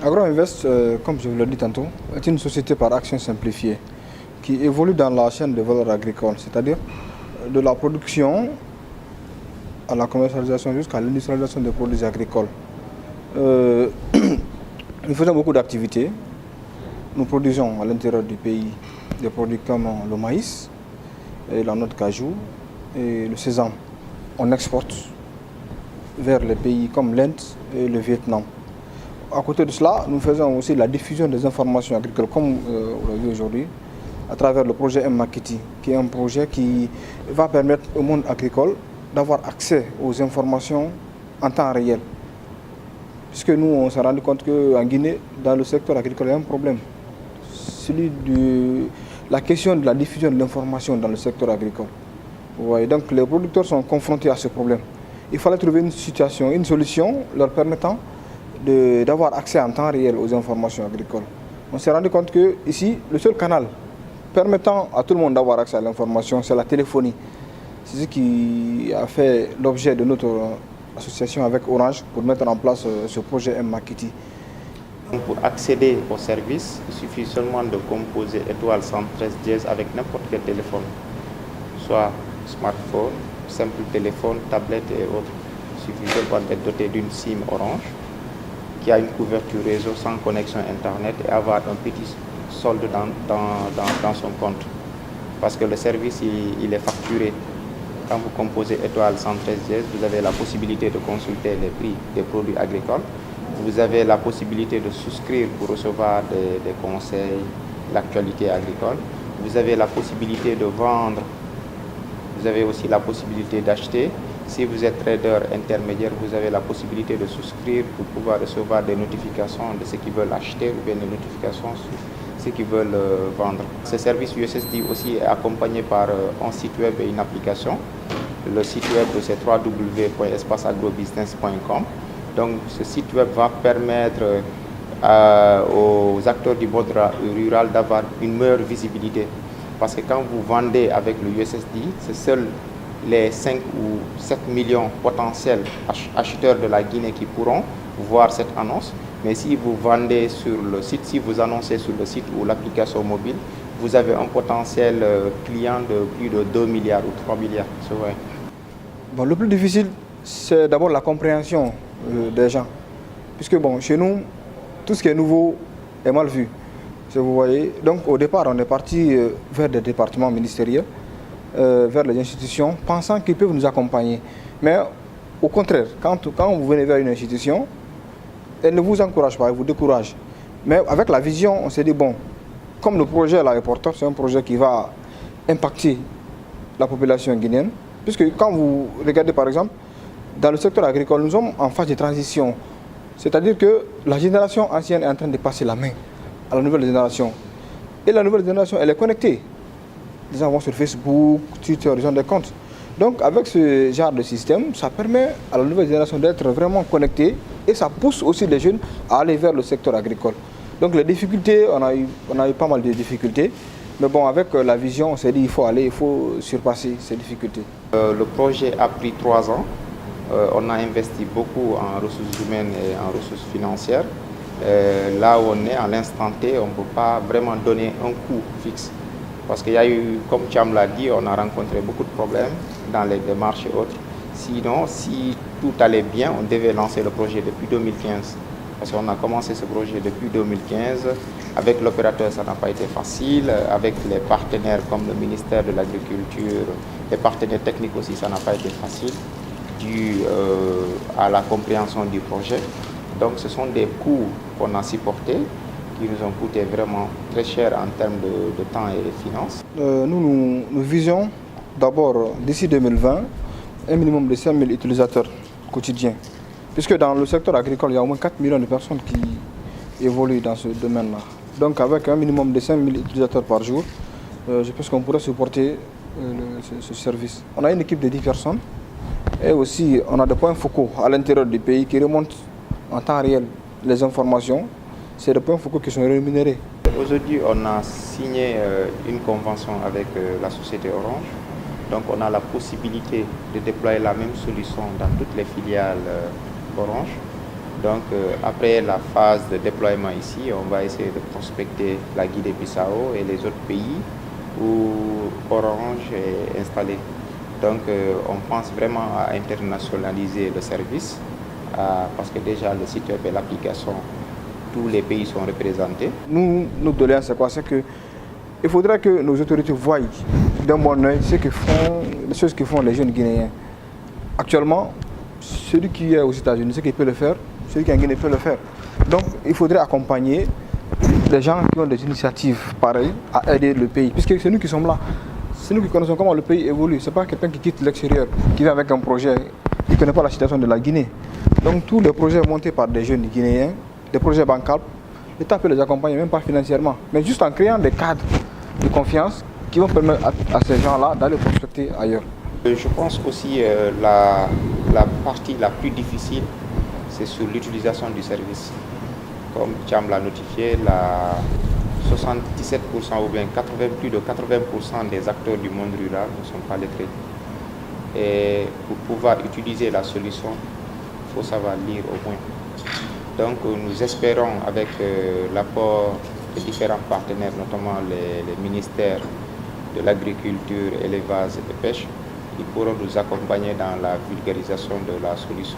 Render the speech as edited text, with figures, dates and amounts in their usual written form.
AgroInvest, comme je vous l'ai dit tantôt, est une société par action simplifiée qui évolue dans la chaîne de valeur agricole, c'est-à-dire de la production à la commercialisation jusqu'à l'industrialisation des produits agricoles. Nous faisons beaucoup d'activités. Nous produisons à l'intérieur du pays des produits comme le maïs, et la noix de cajou et le sésame. On exporte vers les pays comme l'Inde et le Vietnam. À côté de cela, nous faisons aussi la diffusion des informations agricoles, comme on l'a vu aujourd'hui, à travers le projet M-Makiti, qui est un projet qui va permettre au monde agricole d'avoir accès aux informations en temps réel. Puisque nous, on s'est rendu compte qu'en Guinée, dans le secteur agricole, il y a un problème. Celui de la question de la diffusion de l'information dans le secteur agricole. Ouais, donc les producteurs sont confrontés à ce problème. Il fallait trouver une situation, une solution leur permettant d'avoir accès en temps réel aux informations agricoles. On s'est rendu compte que ici, le seul canal permettant à tout le monde d'avoir accès à l'information, c'est la téléphonie. C'est ce qui a fait l'objet de notre association avec Orange pour mettre en place ce projet M-Makiti. Pour accéder au service, il suffit seulement de composer étoile 113 dièse avec n'importe quel téléphone, soit smartphone, simple téléphone, tablette et autres. Il suffit seulement d'être doté d'une SIM Orange qui a une couverture réseau sans connexion Internet et avoir un petit solde dans son compte. Parce que le service, il est facturé. Quand vous composez étoile 113 dièse, vous avez la possibilité de consulter les prix des produits agricoles. Vous avez la possibilité de souscrire pour recevoir des conseils, l'actualité agricole. Vous avez la possibilité de vendre. Vous avez aussi la possibilité d'acheter. Si vous êtes trader intermédiaire, vous avez la possibilité de souscrire pour pouvoir recevoir des notifications de ceux qui veulent acheter ou bien des notifications sur ceux qui veulent vendre. Ce service USSD aussi est accompagné par un site web et une application. Le site web, c'est www.espaceagrobusiness.com. Donc ce site web va permettre aux acteurs du monde rural d'avoir une meilleure visibilité. Parce que quand vous vendez avec le USSD, c'est seuls les 5 ou 7 millions potentiels acheteurs de la Guinée qui pourront voir cette annonce. Mais si vous vendez sur le site, si vous annoncez sur le site ou l'application mobile, vous avez un potentiel client de plus de 2 milliards ou 3 milliards. C'est vrai. Bon, le plus difficile, c'est d'abord la compréhension des gens. Puisque bon, chez nous, tout ce qui est nouveau est mal vu. Vous voyez. Donc au départ, on est parti vers des départements ministériels, vers les institutions, pensant qu'ils peuvent nous accompagner. Mais au contraire, quand vous venez vers une institution, elle ne vous encourage pas, elle vous décourage. Mais avec la vision, on s'est dit, bon, comme le projet là est porteur, c'est un projet qui va impacter la population guinéenne. Puisque quand vous regardez par exemple, dans le secteur agricole, nous sommes en phase de transition. C'est-à-dire que la génération ancienne est en train de passer la main à la nouvelle génération. Et la nouvelle génération, elle est connectée. Les gens vont sur Facebook, Twitter, ils ont des comptes. Donc avec ce genre de système, ça permet à la nouvelle génération d'être vraiment connectée et ça pousse aussi les jeunes à aller vers le secteur agricole. Donc les difficultés, on a eu pas mal de difficultés. Mais bon, avec la vision, on s'est dit il faut surpasser ces difficultés. Le projet a pris 3 ans. On a investi beaucoup en ressources humaines et en ressources financières. Là où on est, à l'instant T, on ne peut pas vraiment donner un coût fixe. Parce qu'il y a eu, comme Cham l'a dit, on a rencontré beaucoup de problèmes dans les démarches et autres. Sinon, si tout allait bien, on devait lancer le projet depuis 2015. Parce qu'on a commencé ce projet depuis 2015. Avec l'opérateur, ça n'a pas été facile. Avec les partenaires comme le ministère de l'Agriculture, les partenaires techniques aussi, ça n'a pas été facile, dû à la compréhension du projet. Donc ce sont des coûts qu'on a supportés, qui nous ont coûté vraiment très cher en termes de temps et de finances. Nous visions d'abord, d'ici 2020, un minimum de 5 000 utilisateurs quotidiens. Puisque dans le secteur agricole, il y a au moins 4 millions de personnes qui évoluent dans ce domaine-là. Donc avec un minimum de 5 000 utilisateurs par jour, je pense qu'on pourrait supporter ce service. On a une équipe de 10 personnes et aussi on a des points focaux à l'intérieur du pays qui remontent en temps réel les informations. C'est des points focaux qui sont rémunérés. Aujourd'hui, on a signé une convention avec la société Orange. Donc on a la possibilité de déployer la même solution dans toutes les filiales Orange. Donc après la phase de déploiement ici, on va essayer de prospecter la Guinée-Bissau et les autres pays où Orange est installé. Donc on pense vraiment à internationaliser le service parce que déjà le site web et l'application, tous les pays sont représentés. Nous, notre doléance, c'est quoi? C'est que il faudrait que nos autorités voient d'un bon oeil les choses que font les jeunes Guinéens. Actuellement, celui qui est aux États-Unis, ce qu'il peut le faire, celui qui est en Guinée peut le faire. Donc il faudrait accompagner les gens qui ont des initiatives pareilles à aider le pays. Puisque c'est nous qui sommes là. C'est nous qui connaissons comment le pays évolue. Ce n'est pas quelqu'un qui quitte l'extérieur, qui vient avec un projet, qui ne connaît pas la situation de la Guinée. Donc tous les projets montés par des jeunes Guinéens, des projets bancables, l'État peut les accompagner, même pas financièrement, mais juste en créant des cadres de confiance qui vont permettre à ces gens-là d'aller prospecter ailleurs. Je pense aussi la partie la plus difficile, c'est sur l'utilisation du service. Comme Cham l'a notifié, 77% ou bien plus de 80% des acteurs du monde rural ne sont pas lettrés. Et pour pouvoir utiliser la solution, il faut savoir lire au moins. Donc nous espérons avec l'apport des différents partenaires, notamment les ministères de l'agriculture, élevage et de pêche, ils pourront nous accompagner dans la vulgarisation de la solution.